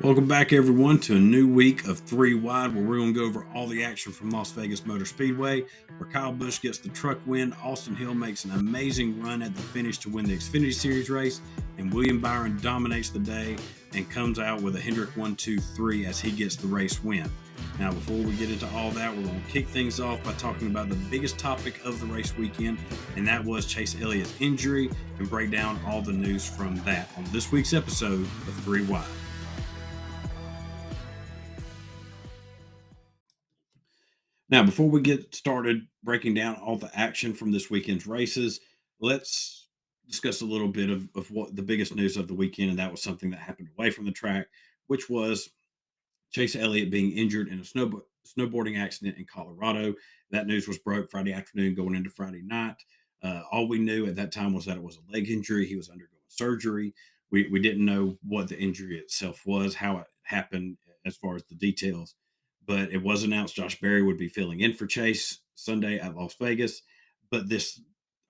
Welcome back, everyone, to a new week of Three Wide, where we're going to go over all the action from Las Vegas Motor Speedway, where Kyle Busch gets the truck win, Austin Hill makes an amazing run at the finish to win the Xfinity Series race, and William Byron dominates the day and comes out with a Hendrick 1-2-3 as he gets the race win. Now, before we get into all that, we're going to kick things off by talking about the biggest topic of the race weekend, and that was Chase Elliott's injury, and break down all the news from that on this week's episode of Three Wide. Now, before we get started breaking down all the action from this weekend's races, let's discuss a little bit of what the biggest news of the weekend, and that was something that happened away from the track, which was Chase Elliott being injured in a snowboarding accident in Colorado. That news was broke Friday afternoon going into Friday night. All we knew at that time was that it was a leg injury. He was undergoing surgery. We didn't know what the injury itself was, how it happened as far as the details, but it was announced Josh Berry would be filling in for Chase Sunday at Las Vegas. But this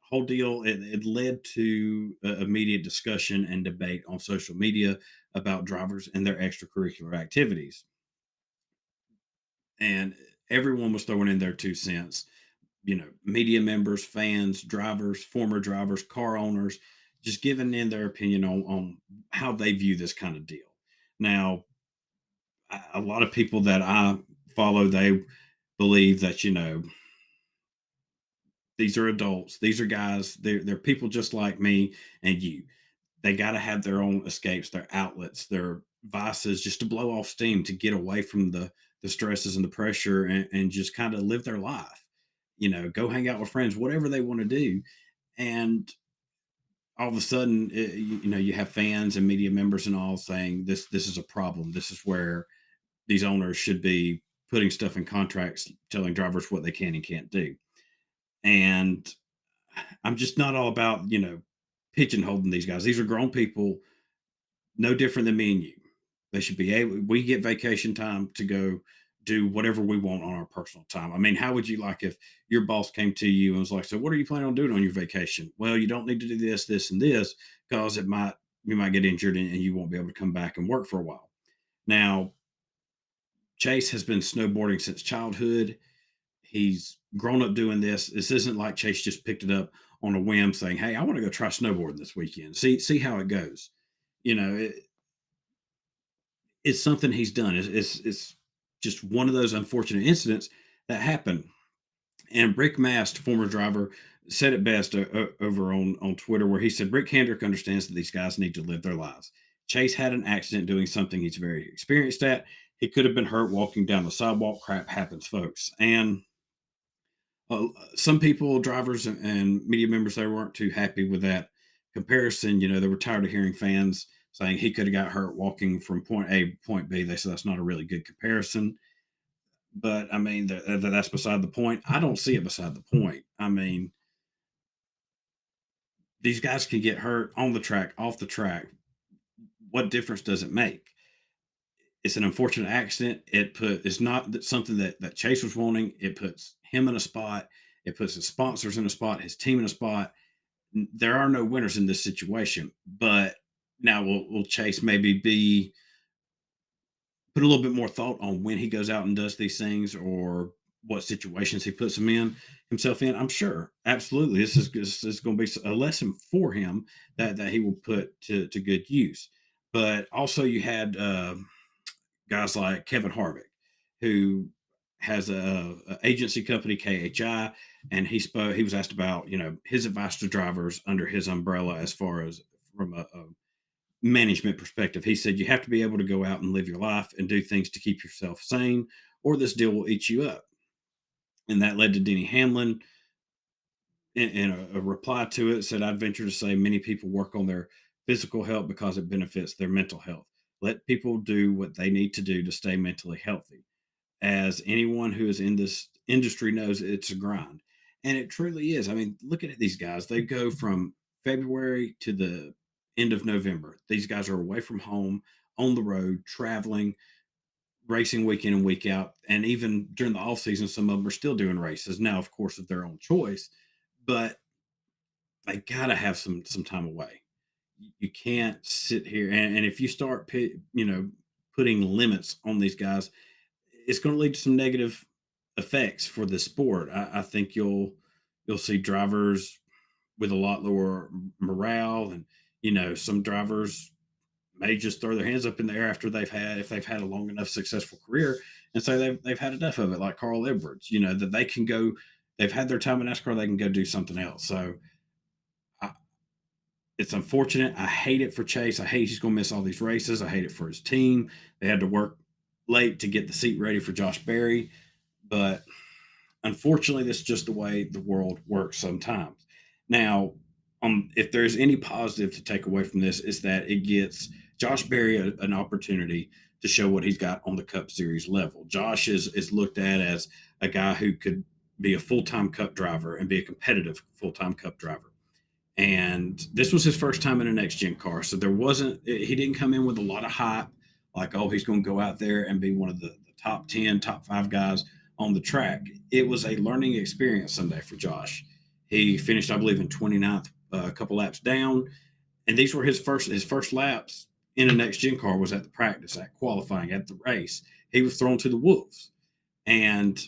whole deal, it led to immediate discussion and debate on social media about drivers and their extracurricular activities. And everyone was throwing in their 2 cents. Media members, fans, drivers, former drivers, car owners, just giving in their opinion on how they view this kind of deal. Now, a lot of people that I follow, they believe that, these are adults, these are guys, they're people just like me and you. They got to have their own escapes, their outlets, their vices, just to blow off steam, to get away from the stresses and the pressure, and just kind of live their life. Go hang out with friends, whatever they want to do. And all of a sudden, you have fans and media members and all saying this is a problem. This is where these owners should be putting stuff in contracts, telling drivers what they can and can't do. And I'm just not all about pigeonholing these guys. These are grown people, no different than me and you. They should be able. We get vacation time to go do whatever we want on our personal time. I mean, how would you like if your boss came to you and was like, "So, what are you planning on doing on your vacation?" Well, you don't need to do this, this, and this because you might get injured and you won't be able to come back and work for a while. Now, Chase has been snowboarding since childhood. He's grown up doing this. This isn't like Chase just picked it up on a whim, saying, "Hey, I want to go try snowboarding this weekend. See how it goes." You know, it's something he's done. It's just one of those unfortunate incidents that happened. And Rick Mast, former driver, said it best over on Twitter, where he said, "Rick Hendrick understands that these guys need to live their lives. Chase had an accident doing something he's very experienced at. He could have been hurt walking down the sidewalk. Crap happens, folks." And some people, drivers and media members, they weren't too happy with that comparison. They were tired of hearing fans saying he could have got hurt walking from point A to point B. They said that's not a really good comparison. But I mean, that's beside the point. I don't see it beside the point. I mean, these guys can get hurt on the track, off the track. What difference does it make? It's an unfortunate accident. It's not something that Chase was wanting. It puts him in a spot. It puts his sponsors in a spot, his team in a spot. There are no winners in this situation. But now will Chase maybe be put a little bit more thought on when he goes out and does these things, or what situations he puts himself in? I'm sure, absolutely, this is going to be a lesson for him that he will put to good use. But also, you had guys like Kevin Harvick, who has a agency company, KHI, and he was asked about his advice to drivers under his umbrella as far as from a management perspective. He said you have to be able to go out and live your life and do things to keep yourself sane, or this deal will eat you up. And that led to Denny Hamlin in a reply to it, said, "I'd venture to say many people work on their physical health because it benefits their mental health. Let people do what they need to do to stay mentally healthy. As anyone who is in this industry knows, it's a grind." And it truly is. I mean, looking at these guys, they go from February to the end of November. These guys are away from home, on the road, traveling, racing week in and week out. And even during the off season, some of them are still doing races. Now, of course, of their own choice, but they got to have some time away. You can't sit here and if you start putting limits on these guys, it's going to lead to some negative effects for the sport. I think you'll see drivers with a lot lower morale, and some drivers may just throw their hands up in the air after if they've had a long enough successful career, and say they've had enough of it, like Carl Edwards, that they can go, they've had their time in NASCAR, they can go do something else. So I, it's unfortunate. I hate it for Chase. I hate he's going to miss all these races. I hate it for his team. They had to work late to get the seat ready for Josh Berry, but unfortunately, that's just the way the world works sometimes. Now, if there's any positive to take away from this, is that it gets Josh Berry an opportunity to show what he's got on the Cup Series level. Josh is looked at as a guy who could be a full time Cup driver and be a competitive full time Cup driver. And this was his first time in a next gen car, so he didn't come in with a lot of hype, like, oh, he's going to go out there and be one of the top 10, top 5 guys on the track. It was a learning experience Sunday for Josh. He finished, I believe, in 29th, a couple laps down, and these were his first laps in a next gen car was at the practice, at qualifying, at the race. He was thrown to the wolves, and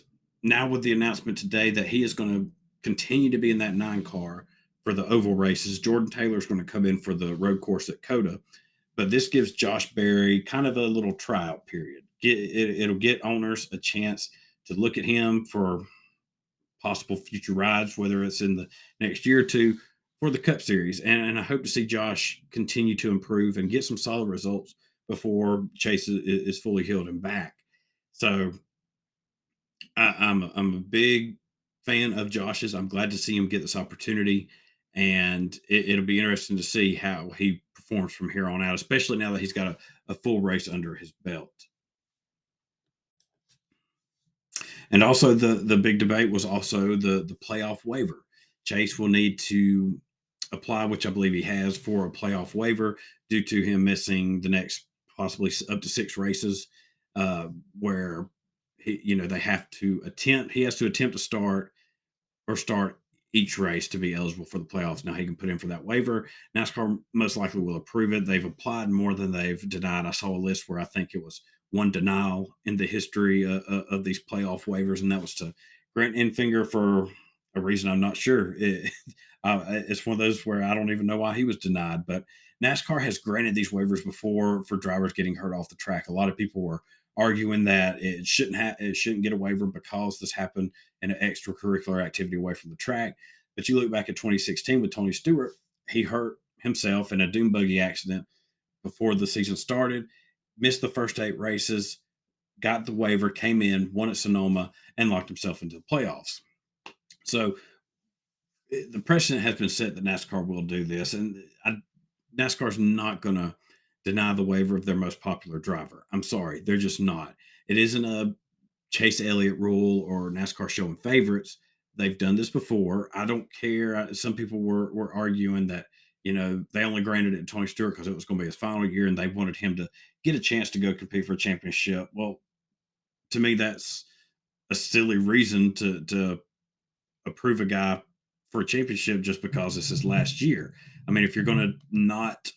now with the announcement today that he is going to continue to be in that 9 car for the oval races, Jordan Taylor is going to come in for the road course at COTA. But this gives Josh Berry kind of a little tryout period. It'll get owners a chance to look at him for possible future rides, whether it's in the next year or two for the Cup Series. And I hope to see Josh continue to improve and get some solid results before Chase is fully healed and back. So I'm a big fan of Josh's. I'm glad to see him get this opportunity, and it'll be interesting to see how he performs from here on out, especially now that he's got a full race under his belt. And also, the big debate was also the playoff waiver. Chase will need to apply, which I believe he has, for a playoff waiver due to him missing the next possibly up to 6 races, where they have to attempt. He has to attempt to start each race to be eligible for the playoffs. Now he can put in for that waiver. NASCAR most likely will approve it. They've applied more than they've denied. I saw a list where I think it was one denial in the history of these playoff waivers, and that was to Grant Enfinger for a reason I'm not sure. It's one of those where I don't even know why he was denied. But NASCAR has granted these waivers before for drivers getting hurt off the track. A lot of people were arguing that it shouldn't get a waiver because this happened in an extracurricular activity away from the track. But you look back at 2016 with Tony Stewart, he hurt himself in a dune buggy accident before the season started, missed the first 8 races, got the waiver, came in, won at Sonoma, and locked himself into the playoffs. So the precedent has been set that NASCAR will do this, and NASCAR's not going to deny the waiver of their most popular driver. I'm sorry, they're just not. It isn't a Chase Elliott rule or NASCAR showing favorites. They've done this before. I don't care. Some people were arguing that they only granted it to Tony Stewart because it was going to be his final year, and they wanted him to get a chance to go compete for a championship. Well, to me, that's a silly reason to approve a guy for a championship just because it's his last year. I mean, if you're going to not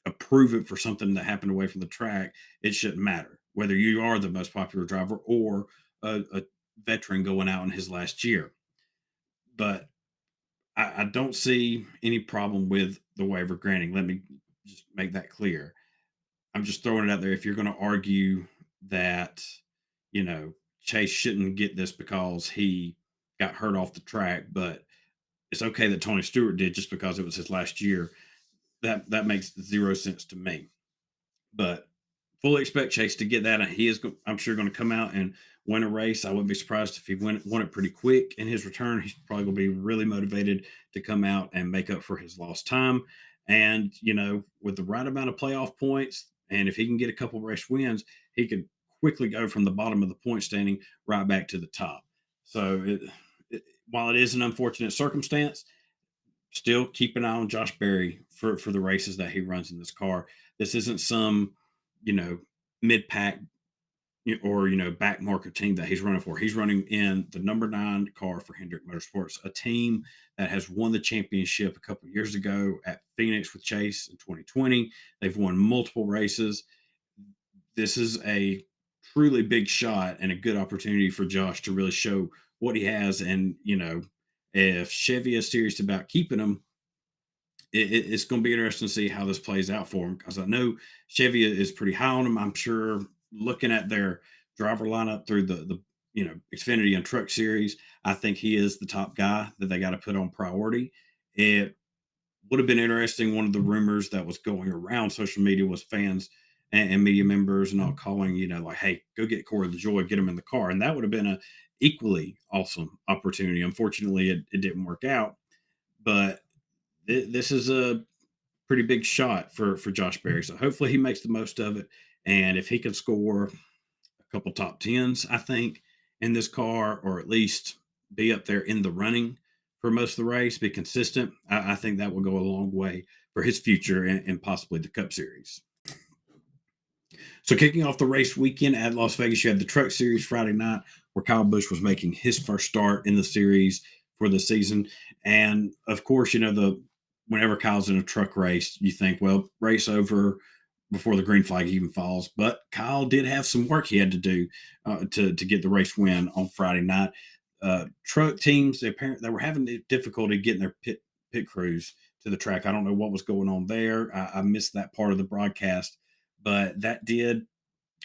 approve it for something that happened away from the track, it shouldn't matter whether you are the most popular driver or a veteran going out in his last year. But I don't see any problem with the waiver granting. Let me just make that clear. I'm just throwing it out there. If you're going to argue that, Chase shouldn't get this because he got hurt off the track, but it's okay that Tony Stewart did just because it was his last year, that makes 0 sense to me. But fully expect Chase to get that. He is, I'm sure, going to come out and win a race. I wouldn't be surprised if he won it pretty quick in his return. He's probably going to be really motivated to come out and make up for his lost time. And, with the right amount of playoff points, and if he can get a couple race wins, he could quickly go from the bottom of the point standing right back to the top. So while it is an unfortunate circumstance, still keep an eye on Josh Berry for the races that he runs in this car. This isn't some, mid pack or back market team that he's running for. He's running in the number 9 car for Hendrick Motorsports, a team that has won the championship a couple of years ago at Phoenix with Chase in 2020. They've won multiple races. this is a truly big shot and a good opportunity for Josh to really show what he has. And, if Chevy is serious about keeping him, it's going to be interesting to see how this plays out for him, because I know Chevy is pretty high on him. I'm sure, looking at their driver lineup through the Xfinity and Truck Series, I think he is the top guy that they got to put on priority. It would have been interesting. One of the rumors that was going around social media was fans and media members and all calling, like, hey, go get Corey LaJoy, get him in the car. And that would have been a equally awesome opportunity. Unfortunately, it didn't work out. But this is a pretty big shot for Josh Berry. So hopefully he makes the most of it. And if he can score a couple top tens, I think, in this car, or at least be up there in the running for most of the race, be consistent, I think that will go a long way for his future and possibly the Cup Series. So, kicking off the race weekend at Las Vegas, you had the Truck Series Friday night, where Kyle Busch was making his first start in the series for the season. And of course, whenever Kyle's in a truck race, you think, well, race over before the green flag even falls. But Kyle did have some work he had to do to get the race win on Friday night. Truck teams, they were having difficulty getting their pit crews to the track. I don't know what was going on there. I missed that part of the broadcast, but that did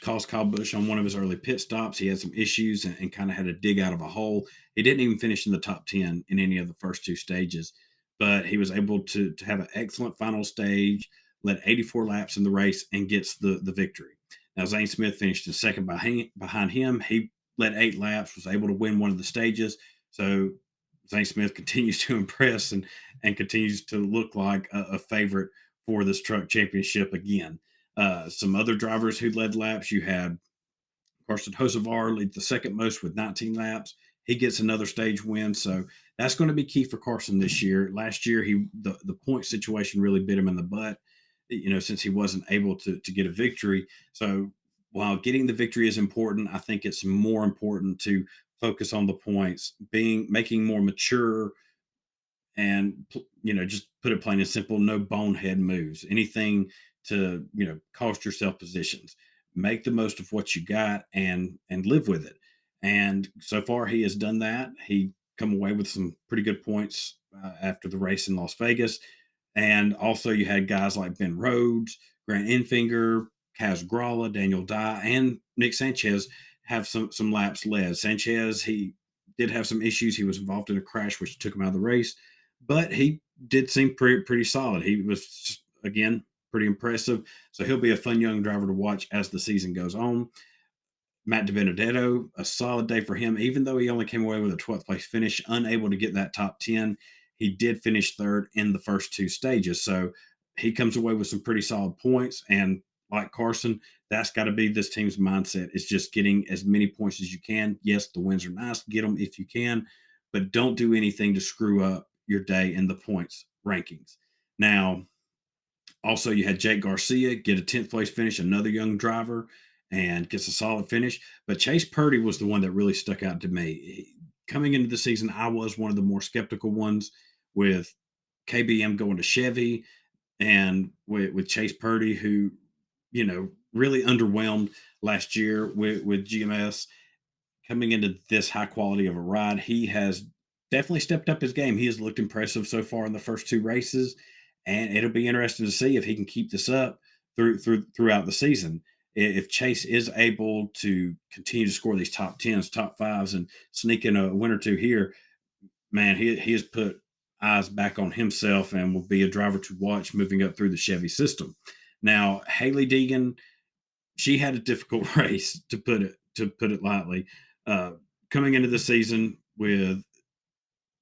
cost Kyle Busch on one of his early pit stops. He had some issues and kind of had to dig out of a hole. He didn't even finish in the top 10 in any of the first two stages, but he was able to have an excellent final stage, led 84 laps in the race, and gets the victory. Now, Zane Smith finished in second behind him. He led 8 laps, was able to win one of the stages. So Zane Smith continues to impress and continues to look like a favorite for this truck championship again. Some other drivers who led laps, you had Carson Hocevar lead the second most with 19 laps. He gets another stage win, so that's going to be key for Carson this year. Last year, the point situation really bit him in the butt, since he wasn't able to get a victory. So while getting the victory is important, I think it's more important to focus on the points, making more mature, and just put it plain and simple, no bonehead moves, anything to cost yourself positions. Make the most of what you got and live with it. And so far he has done that. He come away with some pretty good points after the race in Las Vegas. And also you had guys like Ben Rhodes, Grant Enfinger, Kaz Gralla, Daniel Dye, and Nick Sanchez have some laps led. Sanchez, he did have some issues. He was involved in a crash which took him out of the race, but he did seem pretty solid. He was just, again, pretty impressive. So he'll be a fun young driver to watch as the season goes on. Matt DiBenedetto, a solid day for him, even though he only came away with a 12th place finish, unable to get that top 10. He did finish third in the first two stages. So he comes away with some pretty solid points. And like Carson, that's got to be this team's mindset. It's just getting as many points as you can. Yes, the wins are nice. Get them if you can, but don't do anything to screw up your day in the points rankings. Now, also, you had Jake Garcia get a 10th place finish, another young driver, and gets a solid finish. But Chase Purdy was the one that really stuck out to me. Coming into the season, I was one of the more skeptical ones, with KBM going to Chevy, and with Chase Purdy, who, really underwhelmed last year with GMS. Coming into this high quality of a ride, he has definitely stepped up his game. He has looked impressive so far in the first two races, and it'll be interesting to see if he can keep this up throughout the season. If Chase is able to continue to score these top tens, top fives, and sneak in a win or two here, man, he has put eyes back on himself and will be a driver to watch moving up through the Chevy system. Now, Haley Deegan, she had a difficult race, to put it lightly. Uh, Coming into the season with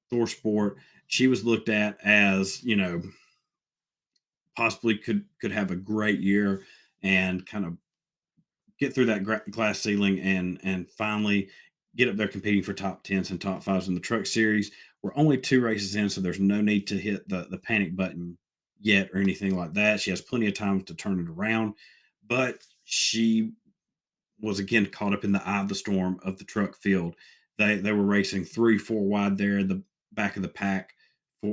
Thor Sport, she was looked at as, possibly could have a great year and kind of get through that glass ceiling and finally get up there competing for top tens and top fives in the Truck Series. We're only two races in, so there's no need to hit the panic button yet or anything like that. She has plenty of time to turn it around, but she was again caught up in the eye of the storm of the truck field. They were racing 3-4 wide there in the back of the pack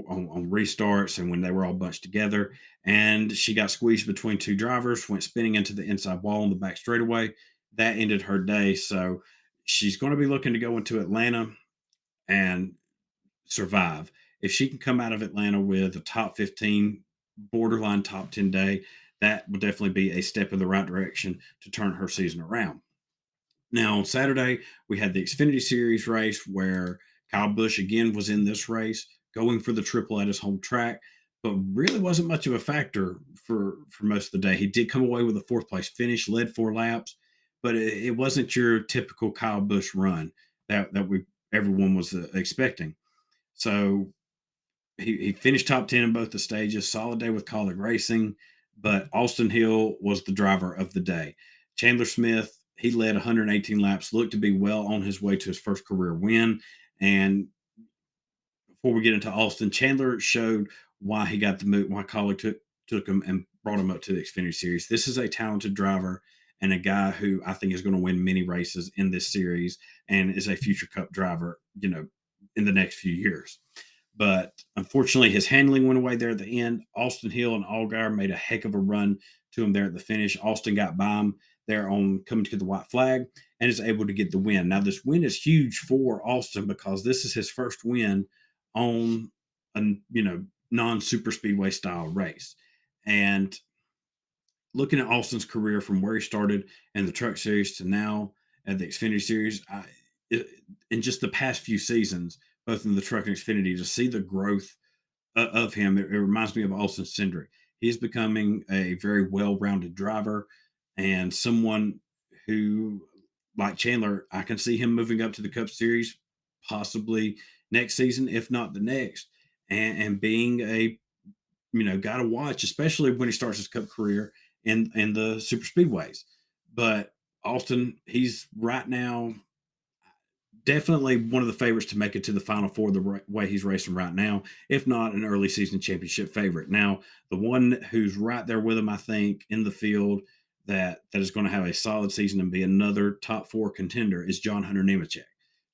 on restarts and when they were all bunched together. And she got squeezed between two drivers, went spinning into the inside wall on the back straightaway. That ended her day. So she's going to be looking to go into Atlanta and survive. If she can come out of Atlanta with a top 15, borderline top 10 day, that would definitely be a step in the right direction to turn her season around. Now, on Saturday, we had the Xfinity Series race where Kyle Busch again was in this race, going for the triple at his home track, but really wasn't much of a factor for most of the day. He did come away with a fourth place finish, led 4 laps, but it wasn't your typical Kyle Busch run that we everyone was expecting. So he finished top 10 in both the stages. Solid day with Colleague Racing, but Austin Hill was the driver of the day. Chandler Smith, he led 118 laps, looked to be well on his way to his first career win. And before we get into Austin, Chandler showed why he got the move, why Colleague took him and brought him up to the Xfinity Series. This is a talented driver and a guy who I think is going to win many races in this series and is a future Cup driver, in the next few years. But unfortunately, his handling went away there at the end. Austin Hill and Allgaier made a heck of a run to him there at the finish. Austin got by him there on coming to the white flag and is able to get the win. Now, this win is huge for Austin because this is his first win on a non-super speedway style race. And looking at Austin's career from where he started in the Truck Series to now at the Xfinity Series, in just the past few seasons, both in the Truck and Xfinity, to see the growth of him, it reminds me of Austin Cindric. He's becoming a very well-rounded driver and someone who, like Chandler, I can see him moving up to the Cup Series possibly next season, if not the next, and being a guy to watch, especially when he starts his Cup career in the super speedways. But Austin, he's right now definitely one of the favorites to make it to the Final Four the way he's racing right now, if not an early season championship favorite. Now, the one who's right there with him, I think, in the field that is going to have a solid season and be another top 4 contender is John Hunter Nemechek.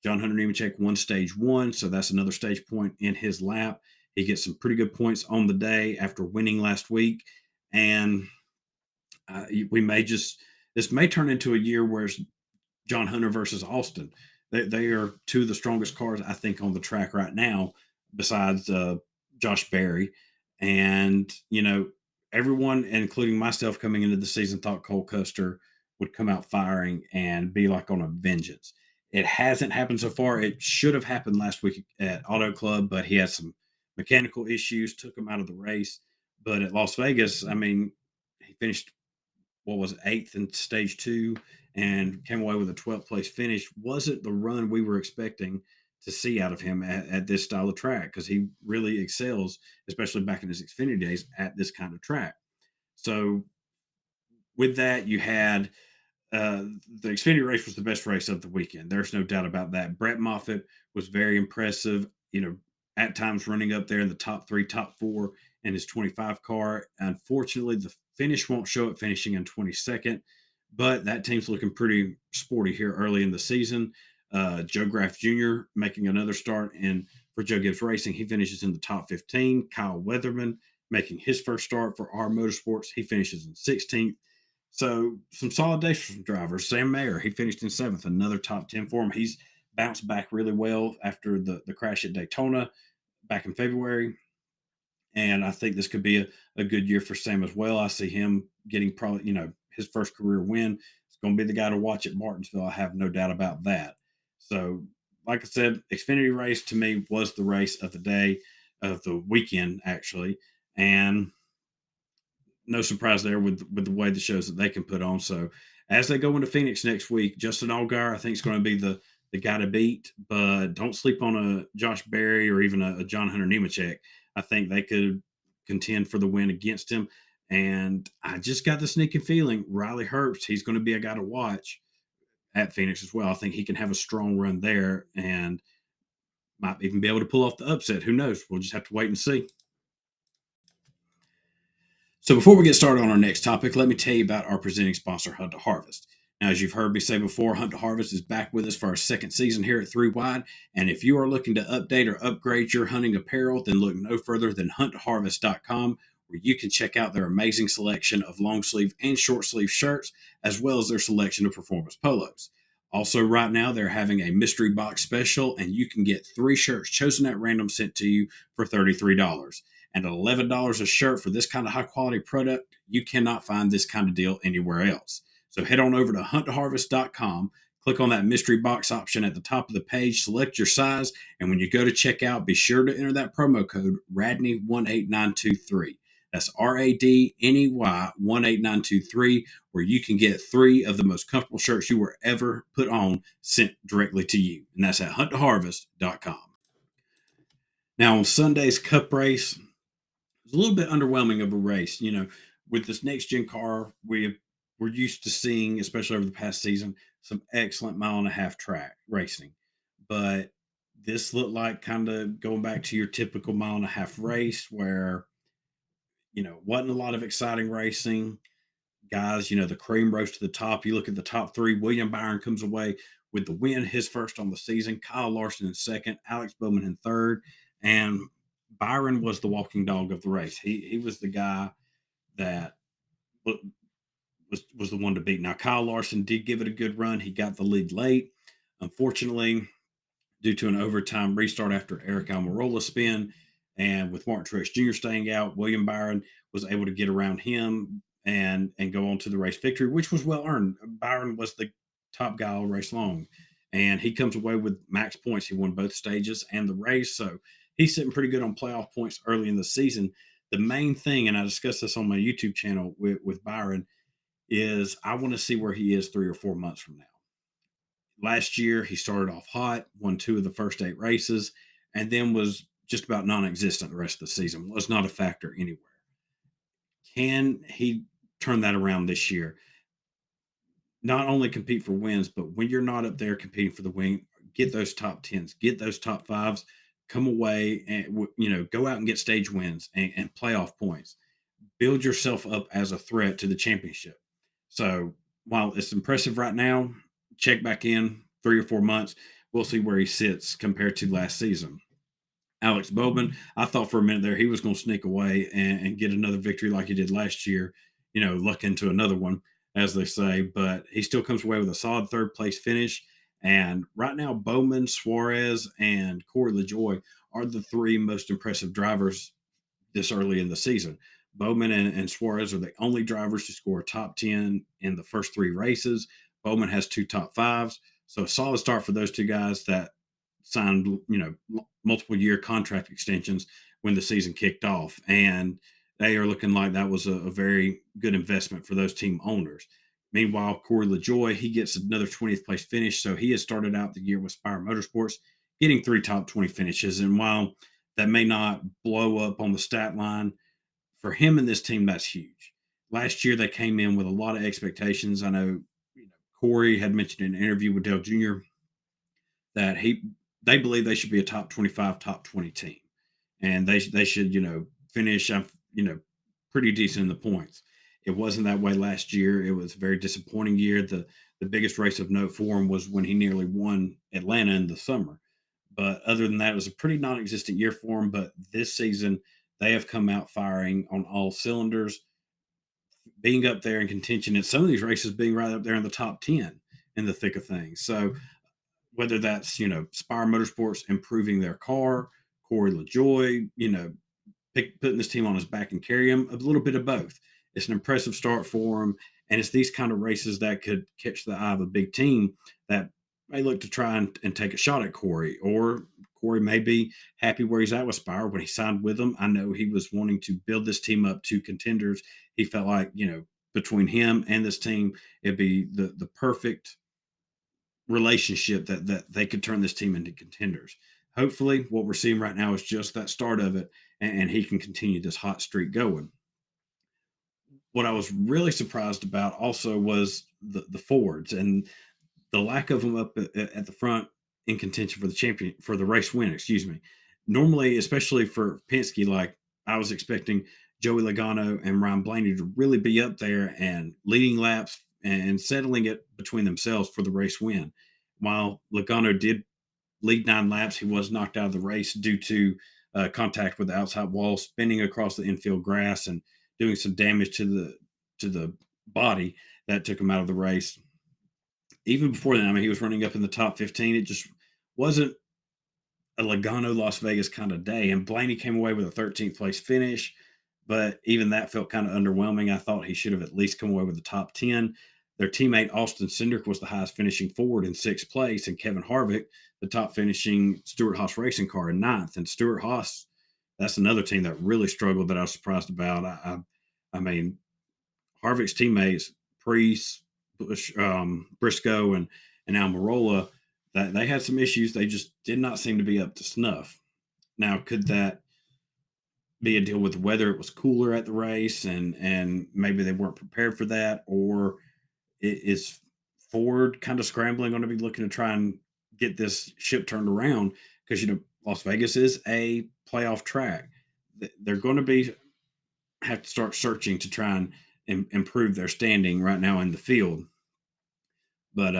John Hunter Nemechek won stage 1, so that's another stage point in his lap. He gets some pretty good points on the day after winning last week, and this may turn into a year where it's John Hunter versus Austin. They are two of the strongest cars I think on the track right now, besides Josh Berry. And everyone, including myself, coming into the season, thought Cole Custer would come out firing and be like on a vengeance. It hasn't happened so far. It should have happened last week at Auto Club, but he had some mechanical issues, took him out of the race. But at Las Vegas, I mean, he finished, what was it, 8th in stage 2 and came away with a 12th place finish. Wasn't the run we were expecting to see out of him at this style of track, because he really excels, especially back in his Xfinity days, at this kind of track. So with that, you had the Xfinity race was the best race of the weekend. There's no doubt about that. Brett Moffitt was very impressive, at times running up there in the top 3, top 4 in his 25 car. Unfortunately, the finish won't show it, finishing in 22nd, but that team's looking pretty sporty here early in the season. Joe Graff Jr. making another start, and for Joe Gibbs Racing, he finishes in the top 15. Kyle Weatherman making his first start for R Motorsports. He finishes in 16th. So some solid days for some drivers. Sam Mayer, he finished in 7th, another top 10 for him. He's bounced back really well after the crash at Daytona back in February. And I think this could be a good year for Sam as well. I see him getting probably, his first career win. It's going to be the guy to watch at Martinsville. I have no doubt about that. So, like I said, Xfinity race to me was the race of the day, of the weekend, actually. And no surprise there with the way the shows that they can put on. So, as they go into Phoenix next week, Justin Allgaier, I think, is going to be the guy to beat. But don't sleep on a Josh Berry or even a John Hunter Nemechek. I think they could contend for the win against him. And I just got the sneaking feeling Riley Herbst, he's going to be a guy to watch at Phoenix as well. I think he can have a strong run there and might even be able to pull off the upset. Who knows? We'll just have to wait and see. So before we get started on our next topic, let me tell you about our presenting sponsor, Hunt to Harvest. Now, as you've heard me say before, Hunt to Harvest is back with us for our second season here at Three Wide. And if you are looking to update or upgrade your hunting apparel, then look no further than hunttoharvest.com, where you can check out their amazing selection of long sleeve and short sleeve shirts, as well as their selection of performance polos. Also, right now, they're having a mystery box special, and you can get 3 shirts chosen at random sent to you for $33. And at $11 a shirt for this kind of high quality product, you cannot find this kind of deal anywhere else. So head on over to hunttoharvest.com, click on that mystery box option at the top of the page, select your size, and when you go to checkout, be sure to enter that promo code RADNEY18923. That's RADNEY 18923, where you can get 3 of the most comfortable shirts you were ever put on sent directly to you. And that's at hunttoharvest.com. Now, on Sunday's Cup race, it was a little bit underwhelming of a race. With this next gen car, we're used to seeing, especially over the past season, some excellent mile-and-a-half track racing. But this looked like kind of going back to your typical mile-and-a-half race where, wasn't a lot of exciting racing. Guys, the cream rose to the top. You look at the top 3, William Byron comes away with the win, his first on the season. Kyle Larson in second, Alex Bowman in third. And Byron was the walking dog of the race. He was the guy that was the one to beat. Now, Kyle Larson did give it a good run. He got the lead late. Unfortunately, due to an overtime restart after Eric Almirola spin, and with Martin Truex Jr. staying out, William Byron was able to get around him and go on to the race victory, which was well earned. Byron was the top guy all race long, and he comes away with max points. He won both stages and the race, so he's sitting pretty good on playoff points early in the season. The main thing, and I discussed this on my YouTube channel with Byron, is I want to see where he is 3 or 4 months from now. Last year, he started off hot, won 2 of the first 8 races, and then was just about non-existent the rest of the season, was not a factor anywhere. Can he turn that around this year? Not only compete for wins, but when you're not up there competing for the win, get those top 10s, get those top 5s, come away and, go out and get stage wins and playoff points. Build yourself up as a threat to the championship. So while it's impressive right now, check back in 3 or 4 months. We'll see where he sits compared to last season. Alex Bowman, I thought for a minute there he was going to sneak away and get another victory like he did last year, luck into another one, as they say. But he still comes away with a solid 3rd place finish. And right now, Bowman, Suarez, and Corey LaJoie are the 3 most impressive drivers this early in the season. Bowman and Suarez are the only drivers to score top 10 in the first 3 races. Bowman has 2 top 5s. So a solid start for those 2 guys that signed, multiple year contract extensions when the season kicked off. And they are looking like that was a very good investment for those team owners. Meanwhile, Corey LaJoie, he gets another 20th place finish. So he has started out the year with Spire Motorsports, getting 3 top 20 finishes. And while that may not blow up on the stat line, for him and this team, that's huge. Last year, they came in with a lot of expectations. I know, Corey had mentioned in an interview with Dale Jr. that they believe they should be a top 25, top 20 team, and they should finish pretty decent in the points. It wasn't that way last year. It was a very disappointing year. The biggest race of note for him was when he nearly won Atlanta in the summer. But other than that, it was a pretty non-existent year for him. But this season, they have come out firing on all cylinders, being up there in contention in some of these races, being right up there in the top 10 in the thick of things. So whether that's, Spire Motorsports improving their car, Corey LaJoie, putting this team on his back and carry him, a little bit of both. It's an impressive start for him. And it's these kind of races that could catch the eye of a big team that may look to try and take a shot at Corey, or Corey may be happy where he's at with Spire. When he signed with them, I know he was wanting to build this team up to contenders. He felt like, between him and this team, it'd be the perfect relationship that they could turn this team into contenders. Hopefully, what we're seeing right now is just that start of it, and he can continue this hot streak going. What I was really surprised about also was the Fords and the lack of them up at the front in contention for the race win. Excuse me. Normally, especially for Penske, like I was expecting Joey Logano and Ryan Blaney to really be up there and leading laps, and settling it between themselves for the race win. While Logano did lead 9 laps, he was knocked out of the race due to contact with the outside wall, spinning across the infield grass and doing some damage to the body that took him out of the race. Even before then, I mean, he was running up in the top 15. It just wasn't a Logano Las Vegas kind of day. And Blaney came away with a 13th place finish, but even that felt kind of underwhelming. I thought he should have at least come away with the top 10. Their teammate Austin Cindric was the highest finishing Ford in 6th place, and Kevin Harvick, the top finishing Stewart Haas racing car, in 9th. And Stewart Haas, that's another team that really struggled that I was surprised about. I mean, Harvick's teammates, Priest, Briscoe, and Almirola, that they had some issues. They just did not seem to be up to snuff. Now, could that be a deal with weather? It was cooler at the race, and maybe they weren't prepared for that, or is Ford kind of scrambling, going to be looking to try and get this ship turned around? Because Las Vegas is a playoff track. They're going to be have to start searching to try and improve their standing right now in the field. But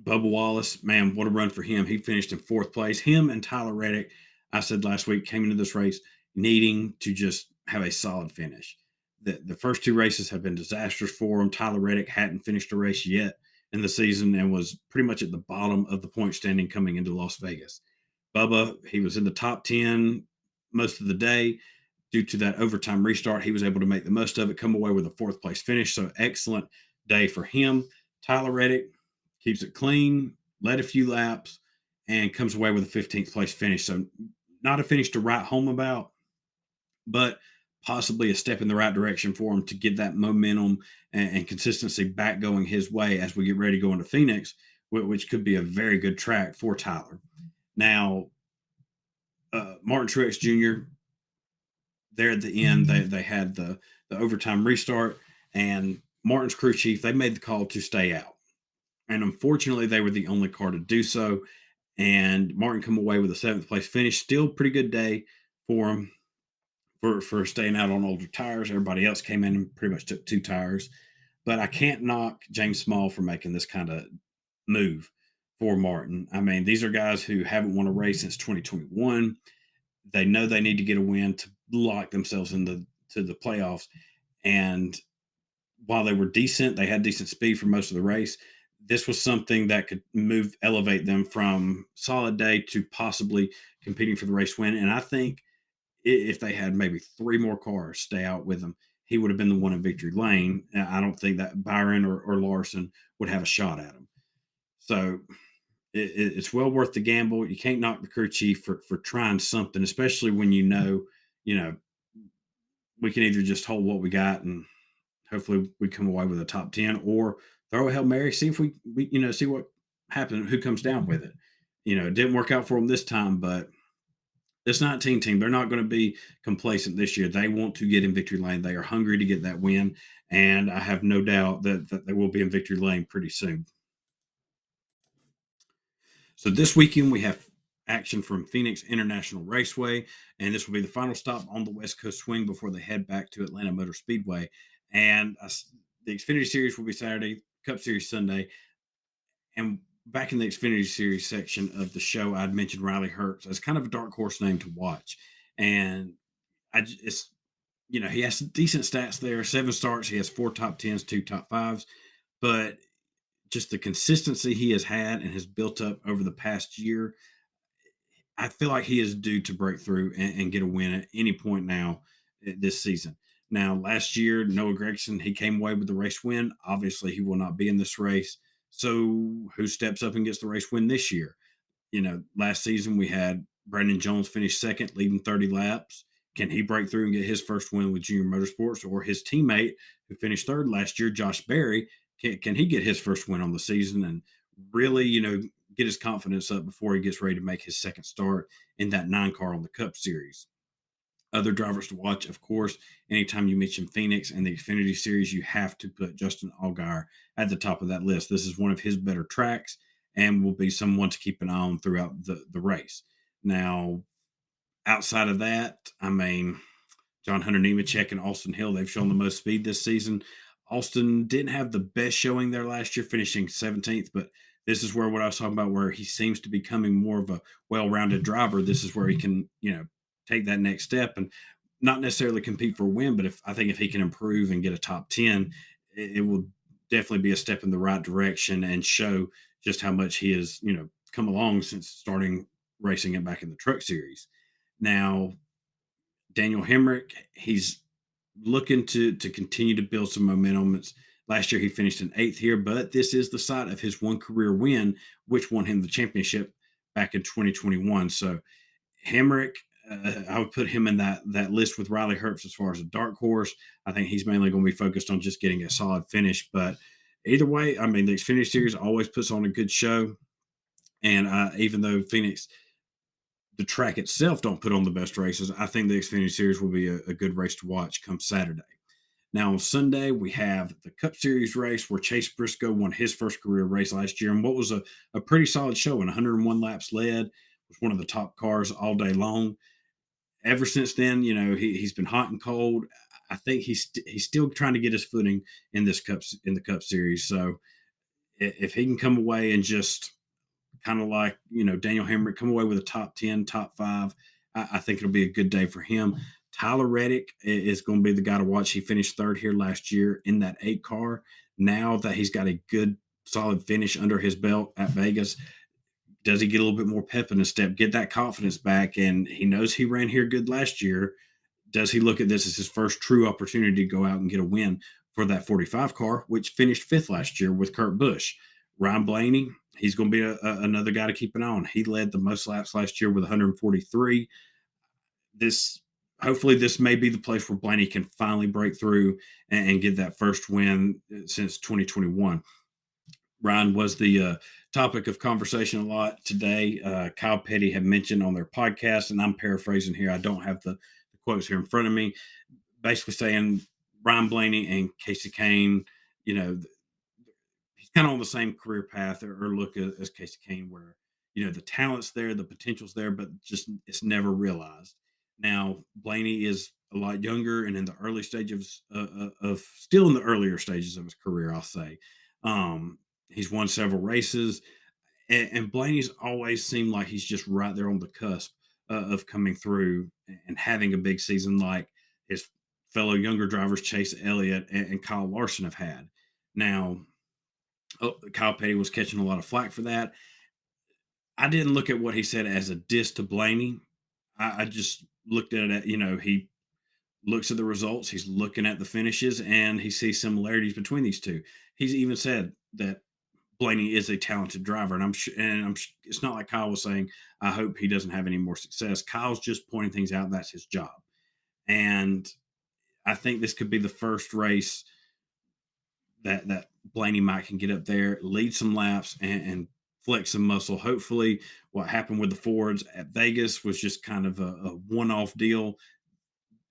Bubba Wallace, man, what a run for him. He finished in 4th place. Him and Tyler Reddick, I said last week, came into this race needing to just have a solid finish. The first 2 races have been disastrous for him. Tyler Reddick hadn't finished a race yet in the season and was pretty much at the bottom of the point standing coming into Las Vegas. Bubba, he was in the top 10 most of the day. Due to that overtime restart, he was able to make the most of it, come away with a 4th place finish. So excellent day for him. Tyler Reddick keeps it clean, led a few laps, and comes away with a 15th place finish. So not a finish to write home about, but possibly a step in the right direction for him to get that momentum and consistency back going his way as we get ready to go into Phoenix, which could be a very good track for Tyler. Now, Martin Truex Jr., there at the end, they had the overtime restart, and Martin's crew chief, they made the call to stay out. And unfortunately, they were the only car to do so. And Martin come away with a 7th place finish. Still pretty good day for him for staying out on older tires. Everybody else came in and pretty much took 2 tires. But I can't knock James Small for making this kind of move for Martin. I mean, these are guys who haven't won a race since 2021. They know they need to get a win to lock themselves into the playoffs. And while they were decent, they had decent speed for most of the race. This was something that could elevate them from solid day to possibly competing for the race win. And I think if they had maybe 3 more cars stay out with him, he would have been the one in victory lane. I don't think that Byron or Larson would have a shot at him. So it's well worth the gamble. You can't knock the crew chief for trying something, especially when you know, we can either just hold what we got and hopefully we come away with a top 10, or throw a Hail Mary, see if we see what happens, who comes down with it. It didn't work out for them this time, but this 19 team, they're not going to be complacent this year. They want to get in victory lane. They are hungry to get that win, and I have no doubt that they will be in victory lane pretty soon. So this weekend we have action from Phoenix International Raceway, and this will be the final stop on the West Coast swing before they head back to Atlanta Motor Speedway. And the Xfinity Series will be Saturday, Cup Series Sunday. And back in the Xfinity Series section of the show, I'd mentioned Riley Hurts as kind of a dark horse name to watch. And he has decent stats there. 7 starts, he has 4 top 10s, 2 top 5s, but just the consistency he has had and has built up over the past year, I feel like he is due to break through and get a win at any point now this season. Now, last year, Noah Gragson, he came away with the race win. Obviously, he will not be in this race. So who steps up and gets the race win this year? Last season we had Brandon Jones finish second, leading 30 laps. Can he break through and get his first win with Junior Motorsports? Or his teammate who finished third last year, Josh Berry, can he get his first win on the season and really, get his confidence up before he gets ready to make his second start in that 9 car on the Cup Series? Other drivers to watch, of course, anytime you mention Phoenix and the Xfinity Series, you have to put Justin Allgaier at the top of that list. This is one of his better tracks and will be someone to keep an eye on throughout the race. Now, outside of that, I mean, John Hunter Nemechek and Austin Hill, they've shown the most speed this season. Austin didn't have the best showing there last year, finishing 17th, but this is where what I was talking about, where he seems to be becoming more of a well-rounded driver. This is where he can, take that next step and not necessarily compete for a win, but if I think if he can improve and get a top 10, it will definitely be a step in the right direction and show just how much he has, come along since starting racing it back in the truck series. Now, Daniel Hemrick, he's looking to continue to build some momentum. Last year he finished in eighth here, but this is the site of his one career win, which won him the championship back in 2021. So Hemrick, I would put him in that list with Riley Herbst as far as a dark horse. I think he's mainly going to be focused on just getting a solid finish. But either way, I mean, the Xfinity Series always puts on a good show. And even though Phoenix, the track itself, don't put on the best races, I think the Xfinity Series will be a good race to watch come Saturday. Now on Sunday, we have the Cup Series race where Chase Briscoe won his first career race last year and what was a pretty solid showing. 101 laps led, was one of the top cars all day long. Ever since then, he's been hot and cold. I think he's still trying to get his footing in the Cup Series. So if he can come away and just kind of like, Daniel Hemrick, come away with a top 10, top 5, I think it'll be a good day for him. Tyler Reddick is going to be the guy to watch. He finished third here last year in that 8 car. Now that he's got a good, solid finish under his belt at Vegas, does he get a little bit more pep in his step, get that confidence back? And he knows he ran here good last year. Does he look at this as his first true opportunity to go out and get a win for that 45 car, which finished 5th last year with Kurt Busch? Ryan Blaney, he's going to be another guy to keep an eye on. He led the most laps last year with 143. Hopefully this may be the place where Blaney can finally break through and get that first win since 2021. Ryan was the topic of conversation a lot today. Kyle Petty had mentioned on their podcast, and I'm paraphrasing here. I don't have the quotes here in front of me, basically saying Ryan Blaney and Casey Kane, he's kind of on the same career path or look as Casey Kane, where, the talent's there, the potential's there, but just it's never realized. Now, Blaney is a lot younger and in the early stages still in the earlier stages of his career, I'll say. He's won several races, and Blaney's always seemed like he's just right there on the cusp of coming through and having a big season like his fellow younger drivers, Chase Elliott and Kyle Larson, have had. Now, Kyle Petty was catching a lot of flack for that. I didn't look at what he said as a diss to Blaney. I just looked at it, he looks at the results, he's looking at the finishes, and he sees similarities between these two. He's even said that Blaney is a talented driver, and I'm sure it's not like Kyle was saying, I hope he doesn't have any more success. Kyle's just pointing things out. That's his job. And I think this could be the first race that Blaney might can get up there, lead some laps, and flex some muscle. Hopefully what happened with the Fords at Vegas was just kind of a one-off deal,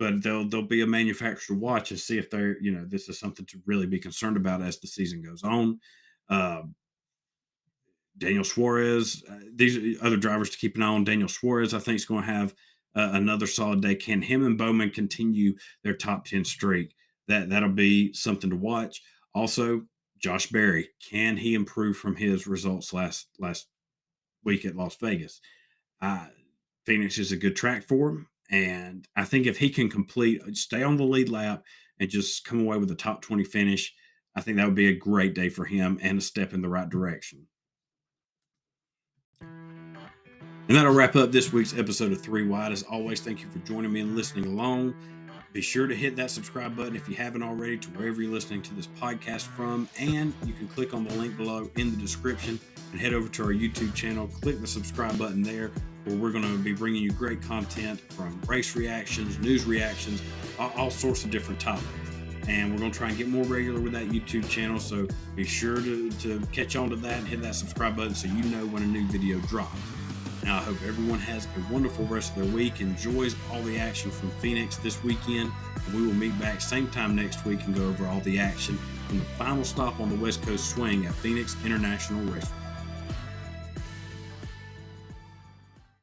but there'll be a manufacturer to watch and see if they're, this is something to really be concerned about as the season goes on. Daniel Suarez, these are other drivers to keep an eye on. Daniel Suarez, I think, is going to have another solid day. Can him and Bowman continue their top 10 streak? That'll be something to watch. Also, Josh Berry, can he improve from his results last week at Las Vegas? Phoenix is a good track for him, and I think if he can stay on the lead lap and just come away with a top 20 finish, I think that would be a great day for him and a step in the right direction. And that'll wrap up this week's episode of 3 Wide. As always, thank you for joining me and listening along. Be sure to hit that subscribe button if you haven't already to wherever you're listening to this podcast from. And you can click on the link below in the description and head over to our YouTube channel. Click the subscribe button there, where we're going to be bringing you great content from race reactions, news reactions, all sorts of different topics. And we're going to try and get more regular with that YouTube channel. So be sure to catch on to that and hit that subscribe button so you know when a new video drops. Now, I hope everyone has a wonderful rest of their week, enjoys all the action from Phoenix this weekend, and we will meet back same time next week and go over all the action from the final stop on the West Coast swing at Phoenix International Raceway.